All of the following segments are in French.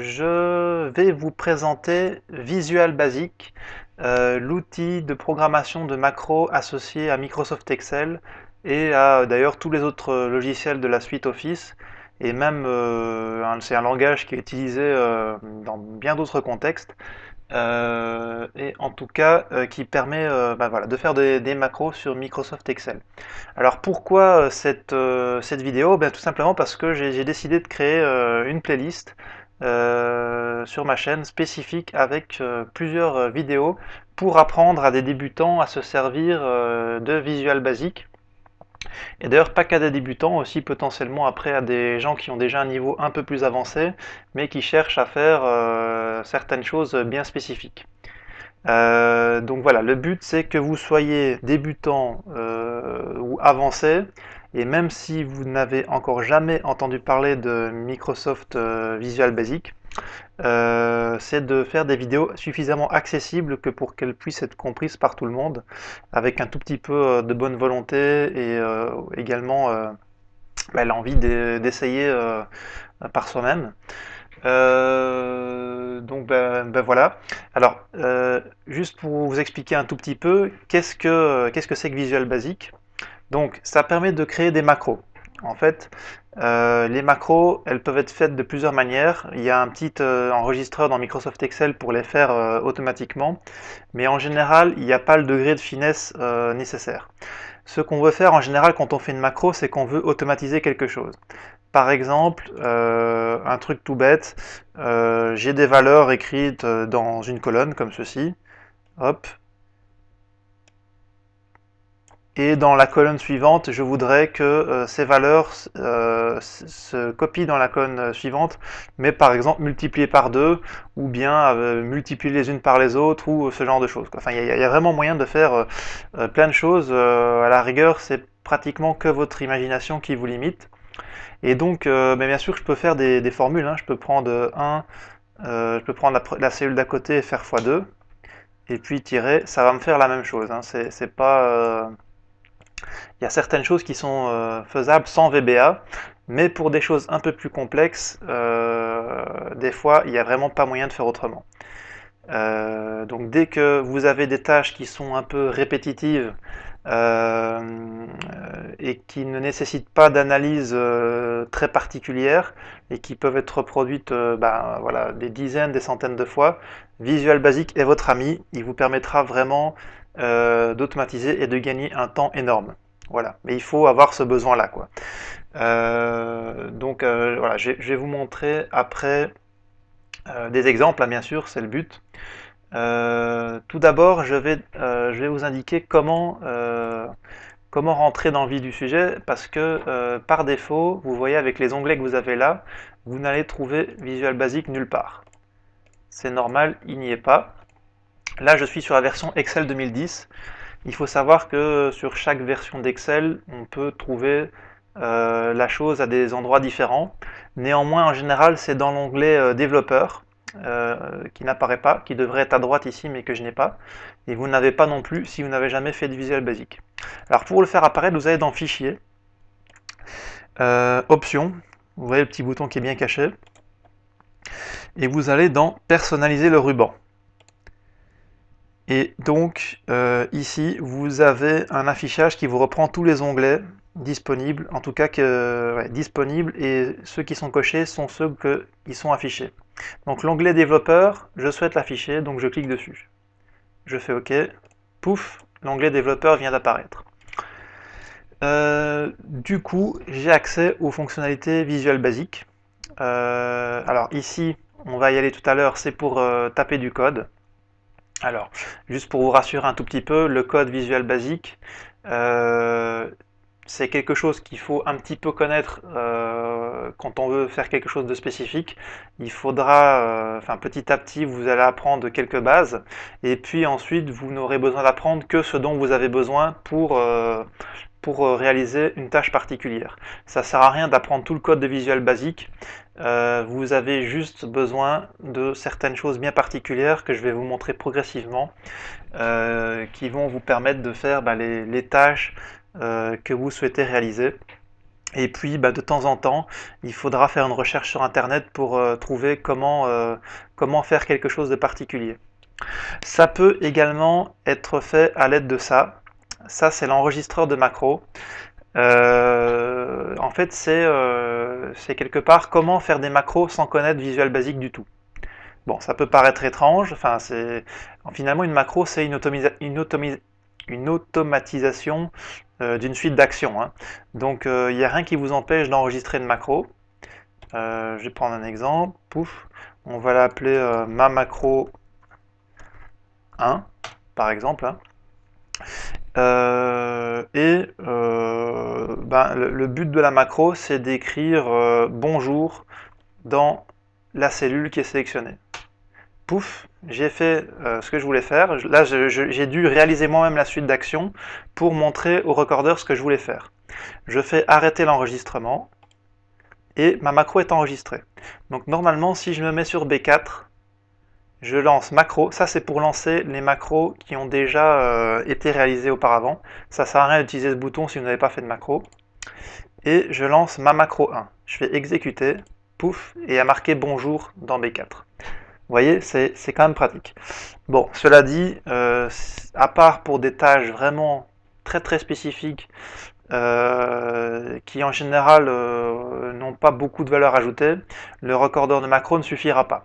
je vais vous présenter Visual Basic, l'outil de programmation de macros associé à Microsoft Excel et à d'ailleurs tous les autres logiciels de la suite Office, et même c'est un langage qui est utilisé dans bien d'autres contextes, et en tout cas qui permet voilà, de faire des macros sur Microsoft Excel. Alors pourquoi cette vidéo? Tout simplement parce que j'ai décidé de créer une playlist sur ma chaîne spécifique avec plusieurs vidéos pour apprendre à des débutants à se servir de Visual Basic. Et d'ailleurs pas qu'à des débutants, aussi potentiellement après à des gens qui ont déjà un niveau un peu plus avancé, mais qui cherchent à faire certaines choses bien spécifiques. Donc voilà, le but c'est que vous soyez débutant ou avancé, et même si vous n'avez encore jamais entendu parler de Microsoft Visual Basic, c'est de faire des vidéos suffisamment accessibles que pour qu'elles puissent être comprises par tout le monde, avec un tout petit peu de bonne volonté et également l'envie d'essayer par soi-même. Donc voilà. Alors, juste pour vous expliquer un tout petit peu, qu'est-ce que c'est que Visual Basic? Donc, ça permet de créer des macros. En fait, les macros, elles peuvent être faites de plusieurs manières. Il y a un petit enregistreur dans Microsoft Excel pour les faire automatiquement, mais en général, il n'y a pas le degré de finesse nécessaire. Ce qu'on veut faire en général quand on fait une macro, c'est qu'on veut automatiser quelque chose. Par exemple, un truc tout bête, j'ai des valeurs écrites dans une colonne comme ceci, hop, et dans la colonne suivante, je voudrais que ces valeurs se copient dans la colonne suivante, mais par exemple multipliées par 2, ou bien multipliées les unes par les autres, ou ce genre de choses. Enfin, il y a vraiment moyen de faire plein de choses. À la rigueur, c'est pratiquement que votre imagination qui vous limite. Et donc, mais bien sûr, je peux faire des formules, hein. Je peux prendre je peux prendre la cellule d'à côté et faire x2, et puis tirer, ça va me faire la même chose, hein. C'est pas, il y a certaines choses qui sont faisables sans VBA, mais pour des choses un peu plus complexes, des fois, il n'y a vraiment pas moyen de faire autrement. Donc dès que vous avez des tâches qui sont un peu répétitives et qui ne nécessitent pas d'analyse très particulière et qui peuvent être reproduites voilà, des dizaines, des centaines de fois, Visual Basic est votre ami. Il vous permettra vraiment d'automatiser et de gagner un temps énorme. Voilà, mais il faut avoir ce besoin-là, quoi. Voilà, je vais vous montrer après des exemples, hein, bien sûr, c'est le but. Tout d'abord, je vais vous indiquer comment rentrer dans le vif du sujet, parce que par défaut, vous voyez avec les onglets que vous avez là, vous n'allez trouver Visual Basic nulle part. C'est normal, il n'y est pas. Là, je suis sur la version Excel 2010. Il faut savoir que sur chaque version d'Excel, on peut trouver la chose à des endroits différents. Néanmoins, en général, c'est dans l'onglet développeur qui n'apparaît pas, qui devrait être à droite ici, mais que je n'ai pas. Et vous n'avez pas non plus si vous n'avez jamais fait de Visual Basic. Alors pour le faire apparaître, vous allez dans Fichier, Options, vous voyez le petit bouton qui est bien caché, et vous allez dans Personnaliser le ruban. Et donc ici, vous avez un affichage qui vous reprend tous les onglets disponibles, en tout cas disponibles, et ceux qui sont cochés sont ceux qui sont affichés. Donc l'onglet développeur, je souhaite l'afficher, donc je clique dessus. Je fais OK, pouf, l'onglet développeur vient d'apparaître. Du coup, j'ai accès aux fonctionnalités Visual Basic. Alors ici, on va y aller tout à l'heure, c'est pour taper du code. Alors, juste pour vous rassurer un tout petit peu, le code Visual Basic, c'est quelque chose qu'il faut un petit peu connaître quand on veut faire quelque chose de spécifique. Il faudra, petit à petit, vous allez apprendre quelques bases, et puis ensuite, vous n'aurez besoin d'apprendre que ce dont vous avez besoin pour réaliser une tâche particulière. Ça ne sert à rien d'apprendre tout le code de Visual Basic. Vous avez juste besoin de certaines choses bien particulières que je vais vous montrer progressivement, qui vont vous permettre de faire les tâches que vous souhaitez réaliser. Et puis, de temps en temps, il faudra faire une recherche sur Internet pour trouver comment faire quelque chose de particulier. Ça peut également être fait à l'aide de ça. Ça, c'est l'enregistreur de macros. En fait, c'est quelque part comment faire des macros sans connaître Visual Basic du tout. Bon, ça peut paraître étrange. Enfin, finalement une macro, c'est une automatisation d'une suite d'actions, hein. Donc, il n'y a rien qui vous empêche d'enregistrer une macro. Je vais prendre un exemple. Pouf, on va l'appeler ma macro 1, par exemple, hein. Le but de la macro, c'est d'écrire bonjour dans la cellule qui est sélectionnée. Pouf, j'ai fait ce que je voulais faire. Là, j'ai dû réaliser moi-même la suite d'actions pour montrer au recordeur ce que je voulais faire. Je fais arrêter l'enregistrement et ma macro est enregistrée. Donc normalement, si je me mets sur B4, je lance macro. Ça, c'est pour lancer les macros qui ont déjà été réalisés auparavant. Ça sert à rien d'utiliser ce bouton si vous n'avez pas fait de macro. Et je lance ma macro 1. Je fais exécuter, pouf, et il y a marqué bonjour dans B4. Vous voyez, c'est quand même pratique. Bon, cela dit, à part pour des tâches vraiment très très spécifiques, qui en général n'ont pas beaucoup de valeur ajoutée, le recordeur de macro ne suffira pas.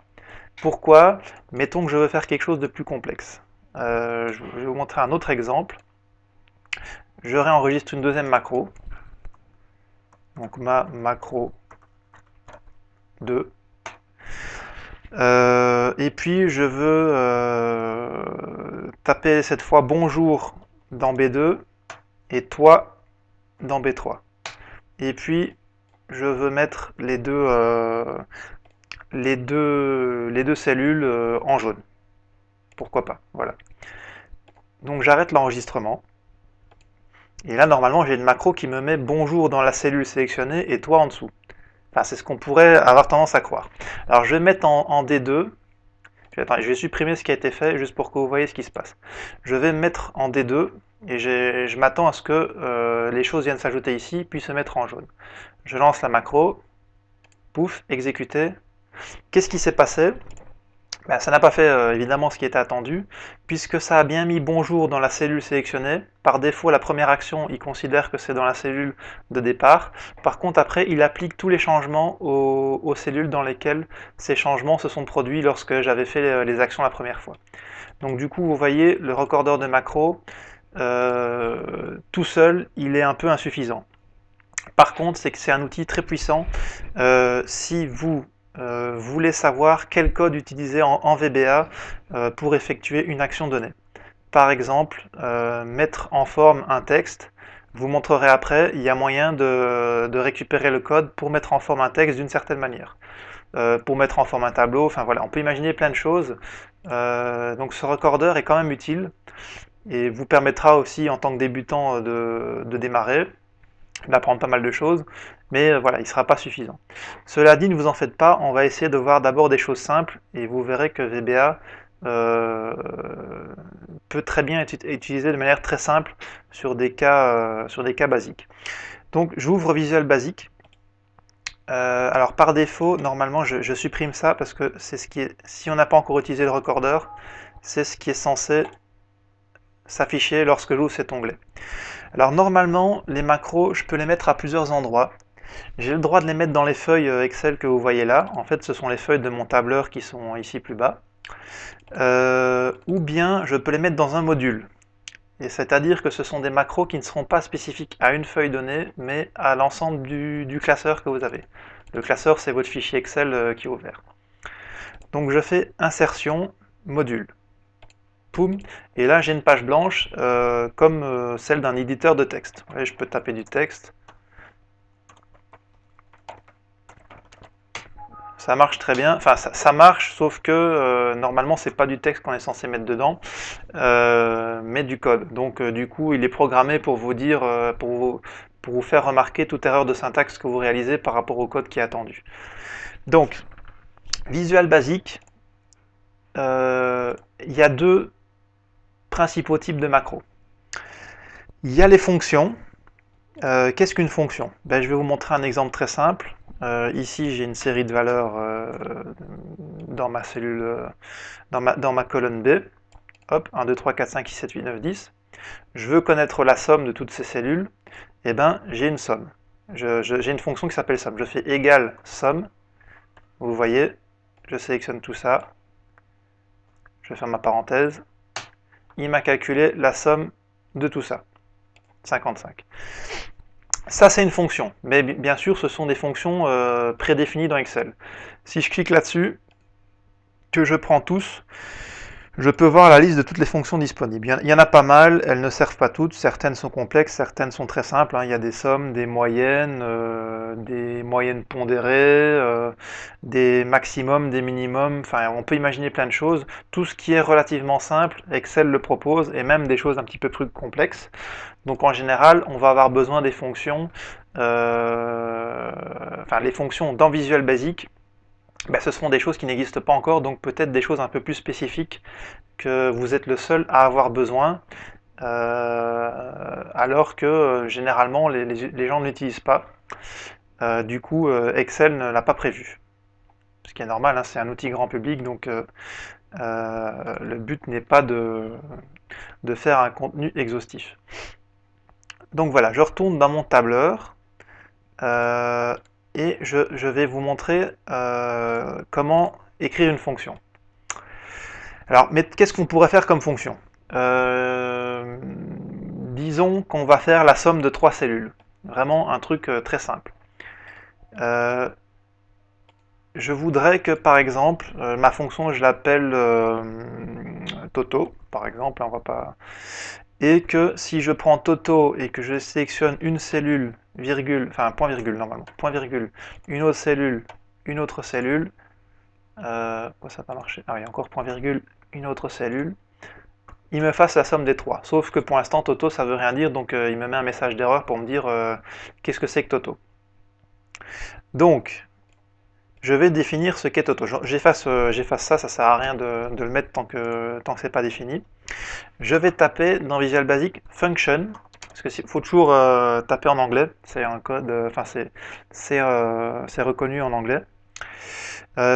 Pourquoi? Mettons que je veux faire quelque chose de plus complexe. Je vais vous montrer un autre exemple. Je réenregistre une deuxième macro. Donc ma macro 2. Et puis je veux taper cette fois bonjour dans B2 et toi dans B3. Et puis je veux mettre les deux cellules en jaune. Pourquoi pas, voilà. Donc j'arrête l'enregistrement. Et là, normalement, j'ai une macro qui me met bonjour dans la cellule sélectionnée et toi en dessous. Enfin, c'est ce qu'on pourrait avoir tendance à croire. Alors, je vais mettre en D2. Je vais supprimer ce qui a été fait juste pour que vous voyez ce qui se passe. Je vais me mettre en D2 et je m'attends à ce que les choses viennent s'ajouter ici, puis se mettre en jaune. Je lance la macro. Pouf, exécuter. Qu'est-ce qui s'est passé? Ça n'a pas fait évidemment ce qui était attendu, puisque ça a bien mis bonjour dans la cellule sélectionnée. Par défaut, la première action, il considère que c'est dans la cellule de départ. Par contre, après, il applique tous les changements aux cellules dans lesquelles ces changements se sont produits lorsque j'avais fait les actions la première fois. Donc du coup, vous voyez, le recordeur de macro, tout seul, il est un peu insuffisant. Par contre, c'est que c'est un outil très puissant si vous voulez savoir quel code utiliser en VBA pour effectuer une action donnée. Par exemple, mettre en forme un texte. Je vous montrerai après, il y a moyen de récupérer le code pour mettre en forme un texte d'une certaine manière. Pour mettre en forme un tableau, enfin voilà, on peut imaginer plein de choses. Donc ce recordeur est quand même utile et vous permettra aussi en tant que débutant de démarrer, d'apprendre pas mal de choses, mais voilà, il ne sera pas suffisant. Cela dit, ne vous en faites pas, on va essayer de voir d'abord des choses simples, et vous verrez que VBA peut très bien être utilisé de manière très simple sur des cas basiques. Donc j'ouvre Visual Basic. Alors par défaut, normalement je supprime ça parce que c'est ce qui est, si on n'a pas encore utilisé le recordeur, c'est ce qui est censé s'afficher lorsque j'ouvre cet onglet. Alors normalement, les macros, je peux les mettre à plusieurs endroits. J'ai le droit de les mettre dans les feuilles Excel que vous voyez là. En fait, ce sont les feuilles de mon tableur qui sont ici plus bas. Ou bien, je peux les mettre dans un module. Et c'est-à-dire que ce sont des macros qui ne seront pas spécifiques à une feuille donnée, mais à l'ensemble du classeur que vous avez. Le classeur, c'est votre fichier Excel qui est ouvert. Donc je fais insertion, module. Poum, et là j'ai une page blanche comme celle d'un éditeur de texte. Voyez, je peux taper du texte. Ça marche très bien, enfin ça marche, sauf que normalement c'est pas du texte qu'on est censé mettre dedans, mais du code. Donc du coup il est programmé pour vous dire, pour vous faire remarquer toute erreur de syntaxe que vous réalisez par rapport au code qui est attendu. Donc, Visual Basic, il y a deux principaux types de macros. Il y a les fonctions, Qu'est-ce qu'une fonction? Ben, je vais vous montrer un exemple très simple. Ici, j'ai une série de valeurs dans ma cellule, dans ma colonne B. Hop, 1, 2, 3, 4, 5, 6, 7, 8, 9, 10. Je veux connaître la somme de toutes ces cellules. Eh ben, j'ai une somme. J'ai une fonction qui s'appelle somme. Je fais égal somme. Vous voyez, je sélectionne tout ça. Je ferme ma parenthèse. Il m'a calculé la somme de tout ça. 55. Ça, c'est une fonction, mais bien sûr, ce sont des fonctions prédéfinies dans Excel. Si je clique là-dessus, que je prends tous, je peux voir la liste de toutes les fonctions disponibles. Il y en a pas mal, elles ne servent pas toutes, certaines sont complexes, certaines sont très simples. Il y a des sommes, des moyennes pondérées, des maximums, des minimums, enfin on peut imaginer plein de choses. Tout ce qui est relativement simple, Excel le propose, et même des choses un petit peu plus complexes. Donc en général, on va avoir besoin des fonctions, les fonctions dans Visual Basic, ben, ce seront des choses qui n'existent pas encore, donc peut-être des choses un peu plus spécifiques que vous êtes le seul à avoir besoin, alors que généralement les gens ne l'utilisent pas. Du coup, Excel ne l'a pas prévu. Ce qui est normal, hein, c'est un outil grand public, donc le but n'est pas de faire un contenu exhaustif. Donc voilà, je retourne dans mon tableur et je vais vous montrer comment écrire une fonction. Alors, mais qu'est-ce qu'on pourrait faire comme fonction? Disons qu'on va faire la somme de 3 cellules. Vraiment un truc très simple. Je voudrais que, par exemple, ma fonction, je l'appelle Toto, par exemple, on va pas... Et que si je prends Toto et que je sélectionne une cellule, virgule, enfin point virgule normalement, point virgule, une autre cellule, pourquoi ça n'a pas marché? Ah oui, encore point virgule, une autre cellule, il me fasse la somme des 3. Sauf que pour l'instant, Toto, ça veut rien dire, donc il me met un message d'erreur pour me dire qu'est-ce que c'est que Toto. Donc, je vais définir ce qu'est Toto. J'efface ça, ça sert à rien de le mettre tant que c'est pas défini. Je vais taper dans Visual Basic function, parce qu'il faut toujours taper en anglais, c'est un code, enfin c'est reconnu en anglais.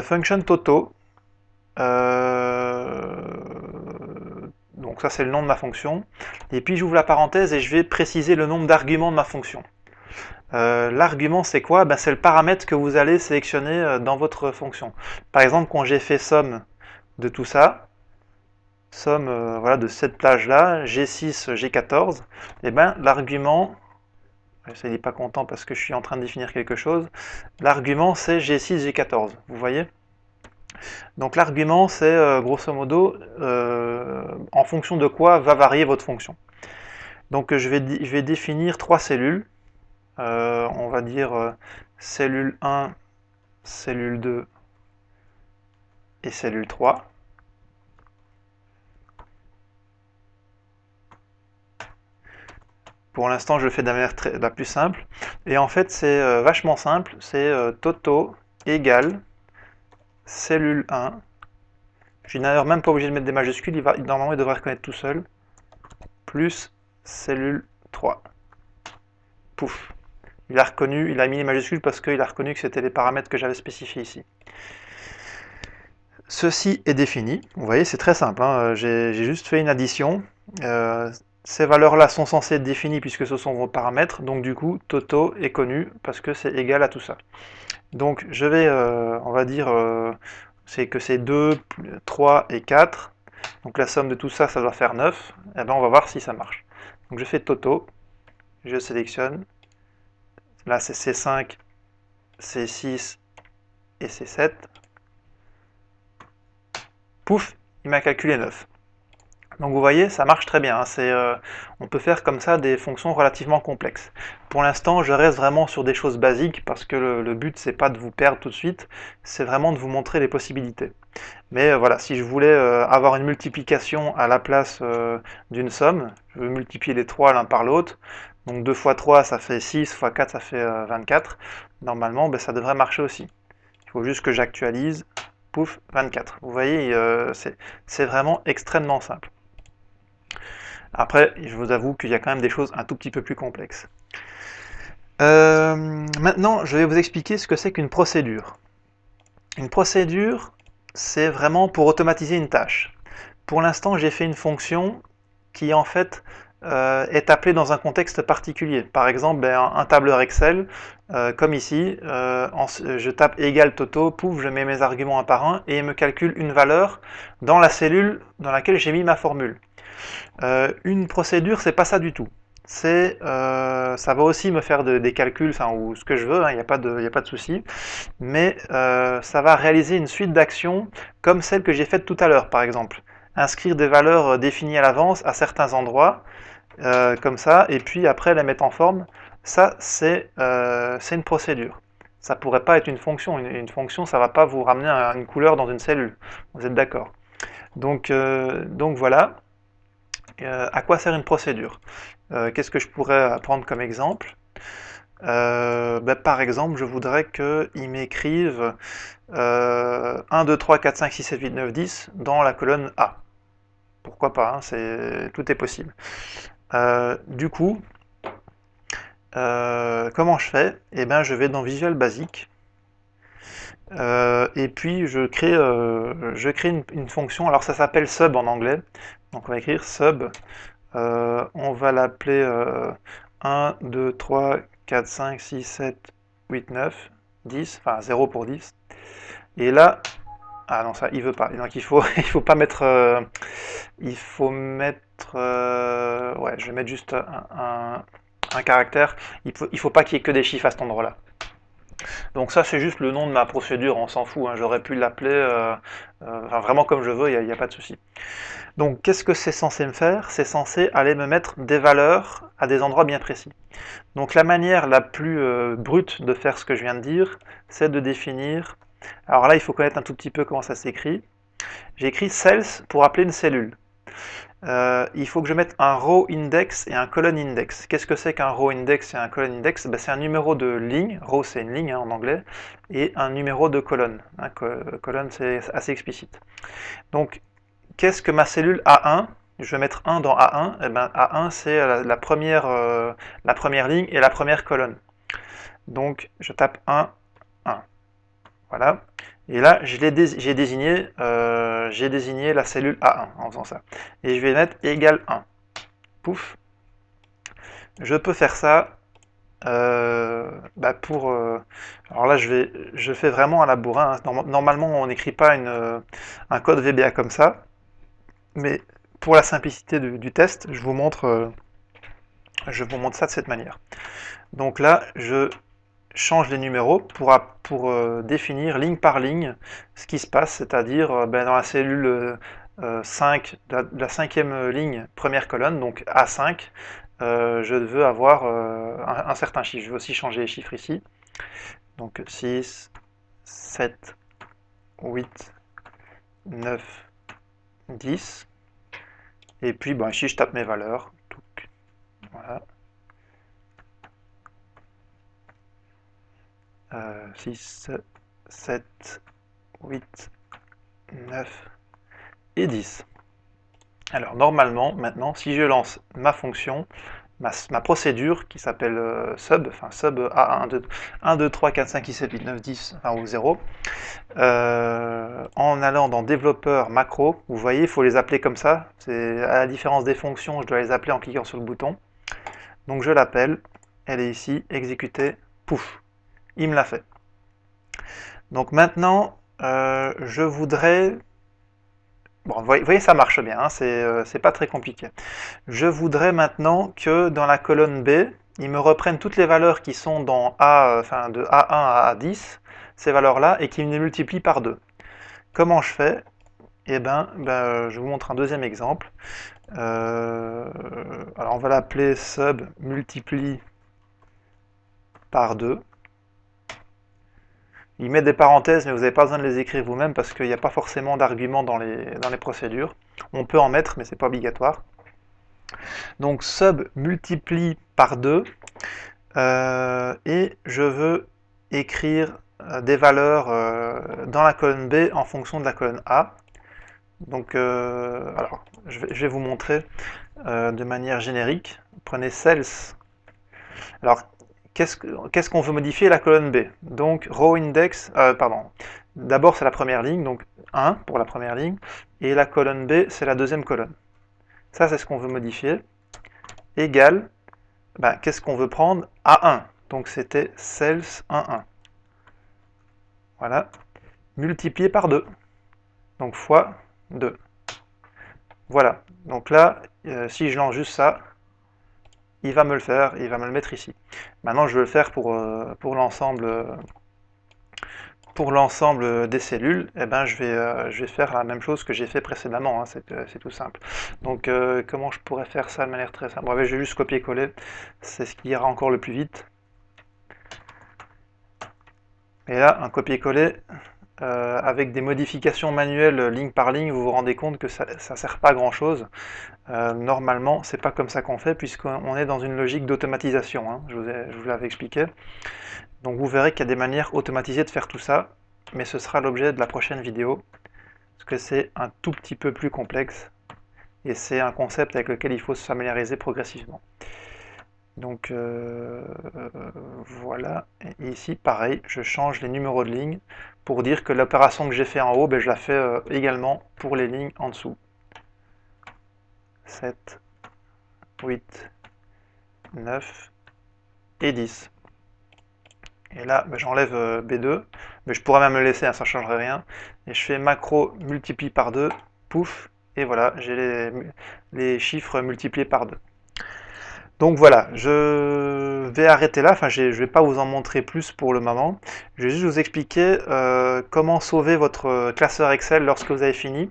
Function Toto, donc ça c'est le nom de ma fonction, et puis j'ouvre la parenthèse et je vais préciser le nombre d'arguments de ma fonction. L'argument c'est quoi? Ben, c'est le paramètre que vous allez sélectionner dans votre fonction. Par exemple, quand j'ai fait somme de tout ça, somme voilà, de cette plage là, G6, G14, et ben l'argument, je n'est pas content parce que je suis en train de définir quelque chose, l'argument c'est G6, G14, vous voyez? Donc l'argument c'est grosso modo en fonction de quoi va varier votre fonction. Donc je vais définir 3 cellules, on va dire cellule 1, cellule 2 et cellule 3. Pour l'instant, je le fais de la manière la plus simple. Et en fait, c'est vachement simple. C'est Toto égale cellule 1. Je suis d'ailleurs même pas obligé de mettre des majuscules. Normalement, il devrait reconnaître tout seul. Plus cellule 3. Pouf. Il a reconnu, il a mis les majuscules parce qu'il a reconnu que c'était les paramètres que j'avais spécifiés ici. Ceci est défini. Vous voyez, c'est très simple, hein. J'ai juste fait une addition. Ces valeurs-là sont censées être définies puisque ce sont vos paramètres. Donc du coup, Toto est connu parce que c'est égal à tout ça. Donc je vais, on va dire, c'est que c'est 2, 3 et 4. Donc la somme de tout ça, ça doit faire 9. Et ben on va voir si ça marche. Donc je fais Toto. Je sélectionne. Là c'est C5, C6 et C7. Pouf, il m'a calculé 9. Donc vous voyez, ça marche très bien, hein. On peut faire comme ça des fonctions relativement complexes. Pour l'instant, je reste vraiment sur des choses basiques parce que le but, c'est pas de vous perdre tout de suite, c'est vraiment de vous montrer les possibilités. Mais voilà, si je voulais avoir une multiplication à la place d'une somme, je veux multiplier les 3 l'un par l'autre, donc 2 x 3 ça fait 6, x 4 ça fait 24, normalement ben, ça devrait marcher aussi. Il faut juste que j'actualise, pouf, 24. Vous voyez, c'est vraiment extrêmement simple. Après, je vous avoue qu'il y a quand même des choses un tout petit peu plus complexes. Maintenant, je vais vous expliquer ce que c'est qu'une procédure. Une procédure, c'est vraiment pour automatiser une tâche. Pour l'instant, j'ai fait une fonction qui en fait est appelée dans un contexte particulier. Par exemple, un tableur Excel, comme ici, je tape égal Toto, pouf, je mets mes arguments un par un et il me calcule une valeur dans la cellule dans laquelle j'ai mis ma formule. Une procédure, c'est pas ça du tout. Ça va aussi me faire des calculs, enfin, ou ce que je veux, il n'y a pas de souci, mais ça va réaliser une suite d'actions comme celle que j'ai faite tout à l'heure, par exemple. Inscrire des valeurs définies à l'avance à certains endroits, comme ça, et puis après les mettre en forme. Ça, c'est une procédure. Ça pourrait pas être une fonction. Une fonction, ça va pas vous ramener une couleur dans une cellule. Vous êtes d'accord? Donc voilà. À quoi sert une procédure? Qu'est-ce que je pourrais prendre comme exemple? Par exemple, je voudrais qu'il m'écrive 1, 2, 3, 4, 5, 6, 7, 8, 9, 10 dans la colonne A. Pourquoi pas, hein, tout est possible. Du coup, comment je fais? Eh bien, je vais dans Visual Basic, et puis je crée une fonction, alors ça s'appelle sub en anglais, donc on va écrire sub, on va l'appeler 1, 2, 3, 4, 5, 6, 7, 8, 9, 10, enfin 0 pour 10, et là, ah non, ça il veut pas, donc il faut pas mettre, il faut mettre, ouais, je vais mettre juste un caractère, il faut pas qu'il y ait que des chiffres à cet endroit-là. Donc ça c'est juste le nom de ma procédure, on s'en fout, hein, j'aurais pu l'appeler enfin, vraiment comme je veux, il n'y a pas de souci. Donc qu'est-ce que c'est censé me faire? C'est censé aller me mettre des valeurs à des endroits bien précis. Donc la manière la plus brute de faire ce que je viens de dire, c'est de définir, alors là il faut connaître un tout petit peu comment ça s'écrit. J'ai écrit cells pour appeler une cellule. Il faut que je mette un row index et un column index. Qu'est-ce que c'est qu'un row index et un column index? C'est un numéro de ligne, row c'est une ligne hein, en anglais, et un numéro de colonne. Hein, colonne c'est assez explicite. Donc, qu'est-ce que ma cellule A1? Je vais mettre 1 dans A1. Et ben, A1 c'est la première ligne et la première colonne. Donc, je tape 1, 1. Voilà. Et là, j'ai désigné la cellule A1 en faisant ça. Et je vais mettre égal 1. Pouf. Je peux faire ça pour... alors là, je fais vraiment à la bourrin. Hein. Normalement, on n'écrit pas un code VBA comme ça. Mais pour la simplicité du test, je vous montre ça de cette manière. Donc là, je change les numéros pour définir ligne par ligne ce qui se passe, c'est-à-dire dans la cellule 5, la cinquième ligne, première colonne, donc A5, je veux avoir un certain chiffre. Je vais aussi changer les chiffres ici. Donc 6, 7, 8, 9, 10. Et puis ici je tape mes valeurs. Donc, voilà. 6, 7, 8, 9 et 10. Alors normalement, maintenant, si je lance ma fonction, ma procédure qui s'appelle sub, enfin sub A1, 1, 2, 3, 4, 5, 6, 7, 8, 9, 10, enfin ou 0, en allant dans développeur macro, vous voyez, il faut les appeler comme ça. C'est à la différence des fonctions, je dois les appeler en cliquant sur le bouton. Donc je l'appelle, elle est ici, exécuter, pouf, il me l'a fait. Donc maintenant, je voudrais... Bon, vous voyez, ça marche bien, hein, c'est pas très compliqué. Je voudrais maintenant que dans la colonne B, il me reprenne toutes les valeurs qui sont dans A, enfin de A1 à A10, ces valeurs-là, et qu'il me les multiplie par 2. Comment je fais? Eh ben, je vous montre un deuxième exemple. Alors on va l'appeler sub multiplie par 2. Il met des parenthèses, mais vous n'avez pas besoin de les écrire vous-même parce qu'il n'y a pas forcément d'arguments dans les procédures. On peut en mettre, mais ce n'est pas obligatoire. Donc sub multiplie par 2, et je veux écrire des valeurs dans la colonne B en fonction de la colonne A. Donc, alors, je vais vous montrer de manière générique. Prenez cells. Alors, qu'est-ce qu'on veut modifier? La colonne B. Donc row index, pardon, d'abord c'est la première ligne, donc 1 pour la première ligne, et la colonne B c'est la deuxième colonne. Ça c'est ce qu'on veut modifier. Égal, qu'est-ce qu'on veut prendre? A1, donc c'était cells 1,1. Voilà, multiplié par 2, donc fois 2. Voilà, donc là, si je lance juste ça, il va me le faire, il va me le mettre ici. Maintenant, je veux le faire pour l'ensemble des cellules, et je vais faire la même chose que j'ai fait précédemment, hein, c'est tout simple. Donc, comment je pourrais faire ça de manière très simple? Bon, je vais juste copier-coller, c'est ce qui ira encore le plus vite. Et là, un copier-coller, avec des modifications manuelles ligne par ligne, vous vous rendez compte que ça ne sert pas à grand chose. Normalement, c'est pas comme ça qu'on fait, puisqu'on est dans une logique d'automatisation, hein, je vous l'avais expliqué. Donc vous verrez qu'il y a des manières automatisées de faire tout ça, mais ce sera l'objet de la prochaine vidéo, parce que c'est un tout petit peu plus complexe, et c'est un concept avec lequel il faut se familiariser progressivement. Donc voilà, et ici pareil, je change les numéros de ligne pour dire que l'opération que j'ai fait en haut, je la fais également pour les lignes en dessous. 7, 8, 9 et 10. Et là, j'enlève B2, mais je pourrais même le laisser, hein, ça ne changerait rien. Et je fais macro multiplie par 2, pouf, et voilà, j'ai les chiffres multipliés par 2. Donc voilà, je vais arrêter là, enfin je ne vais pas vous en montrer plus pour le moment. Je vais juste vous expliquer comment sauver votre classeur Excel lorsque vous avez fini.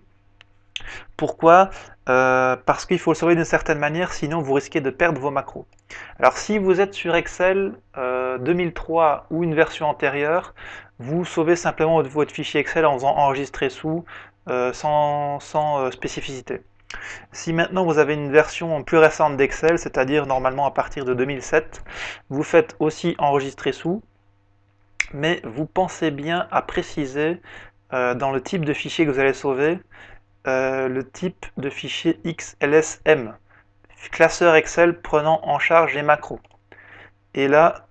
Pourquoi? Parce qu'il faut le sauver d'une certaine manière, sinon vous risquez de perdre vos macros. Alors si vous êtes sur Excel 2003 ou une version antérieure, vous sauvez simplement votre fichier Excel en faisant enregistrer sous sans spécificité. Si maintenant vous avez une version plus récente d'Excel, c'est-à-dire normalement à partir de 2007, vous faites aussi enregistrer sous, mais vous pensez bien à préciser dans le type de fichier que vous allez sauver, le type de fichier XLSM, classeur Excel prenant en charge les macros. Et là,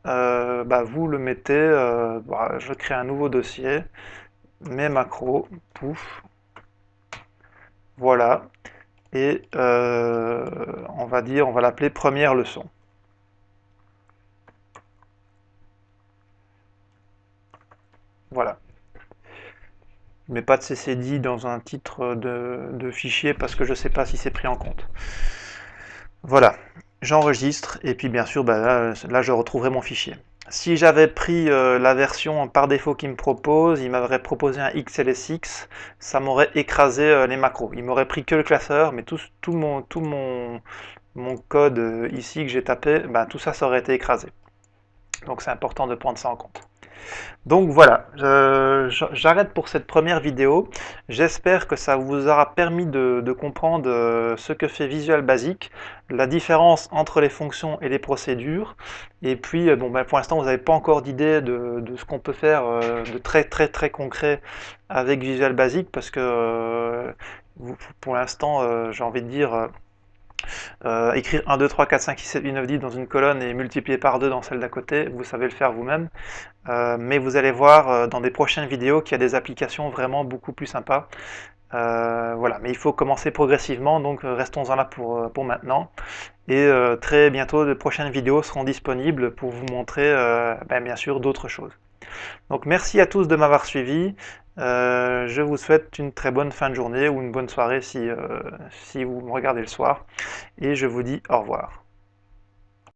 vous le mettez, je crée un nouveau dossier, mes macros, pouf, voilà, et on va l'appeler première leçon. Voilà. Je ne mets pas de CCD dans un titre de fichier parce que je ne sais pas si c'est pris en compte. Voilà, j'enregistre et puis bien sûr là je retrouverai mon fichier. Si j'avais pris la version par défaut qu'il me propose, il m'aurait proposé un XLSX, ça m'aurait écrasé les macros. Il m'aurait pris que le classeur, mais tout mon code ici que j'ai tapé, tout ça, ça aurait été écrasé. Donc c'est important de prendre ça en compte. Donc voilà, j'arrête pour cette première vidéo. J'espère que ça vous aura permis de comprendre ce que fait Visual Basic, la différence entre les fonctions et les procédures. Et puis, pour l'instant, vous n'avez pas encore d'idée de ce qu'on peut faire de très concret avec Visual Basic, parce que pour l'instant, j'ai envie de dire... écrire 1, 2, 3, 4, 5, 6, 7, 8, 9, 10 dans une colonne et multiplier par 2 dans celle d'à côté, vous savez le faire vous-même. Mais vous allez voir dans des prochaines vidéos qu'il y a des applications vraiment beaucoup plus sympas. Voilà, mais il faut commencer progressivement, donc restons-en là pour maintenant. Et très bientôt, de prochaines vidéos seront disponibles pour vous montrer bien sûr d'autres choses. Donc merci à tous de m'avoir suivi. Je vous souhaite une très bonne fin de journée ou une bonne soirée si vous me regardez le soir. Et je vous dis au revoir.